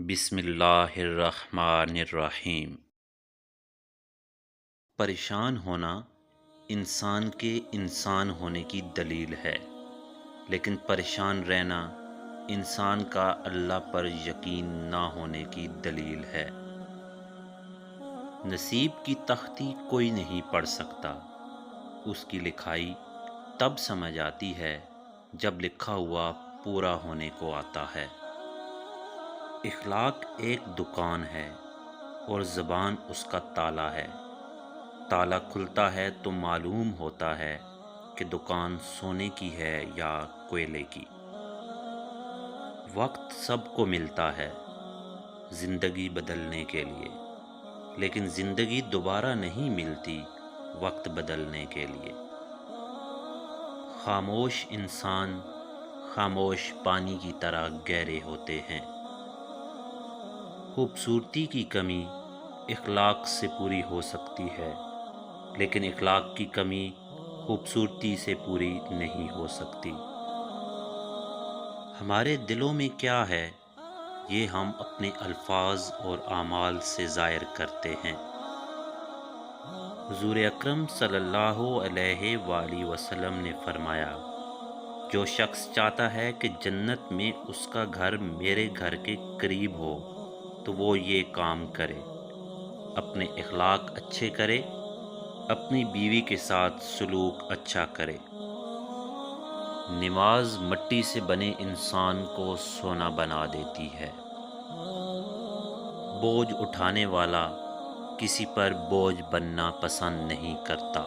بسم اللہ الرحمن الرحیم۔ پریشان ہونا انسان کے انسان ہونے کی دلیل ہے، لیکن پریشان رہنا انسان کا اللہ پر یقین نہ ہونے کی دلیل ہے۔ نصیب کی تختی کوئی نہیں پڑھ سکتا، اس کی لکھائی تب سمجھ آتی ہے جب لکھا ہوا پورا ہونے کو آتا ہے۔ اخلاق ایک دکان ہے اور زبان اس کا تالا ہے۔ تالا کھلتا ہے تو معلوم ہوتا ہے کہ دکان سونے کی ہے یا کوئلے کی۔ وقت سب کو ملتا ہے زندگی بدلنے کے لیے، لیکن زندگی دوبارہ نہیں ملتی وقت بدلنے کے لیے۔ خاموش انسان خاموش پانی کی طرح گہرے ہوتے ہیں۔ خوبصورتی کی کمی اخلاق سے پوری ہو سکتی ہے، لیکن اخلاق کی کمی خوبصورتی سے پوری نہیں ہو سکتی۔ ہمارے دلوں میں کیا ہے یہ ہم اپنے الفاظ اور اعمال سے ظاہر کرتے ہیں۔ حضور اکرم صلی اللہ علیہ وآلہ وسلم نے فرمایا، جو شخص چاہتا ہے کہ جنت میں اس کا گھر میرے گھر کے قریب ہو تو وہ یہ کام کرے، اپنے اخلاق اچھے کرے، اپنی بیوی کے ساتھ سلوک اچھا کرے۔ نماز مٹی سے بنے انسان کو سونا بنا دیتی ہے۔ بوجھ اٹھانے والا کسی پر بوجھ بننا پسند نہیں کرتا۔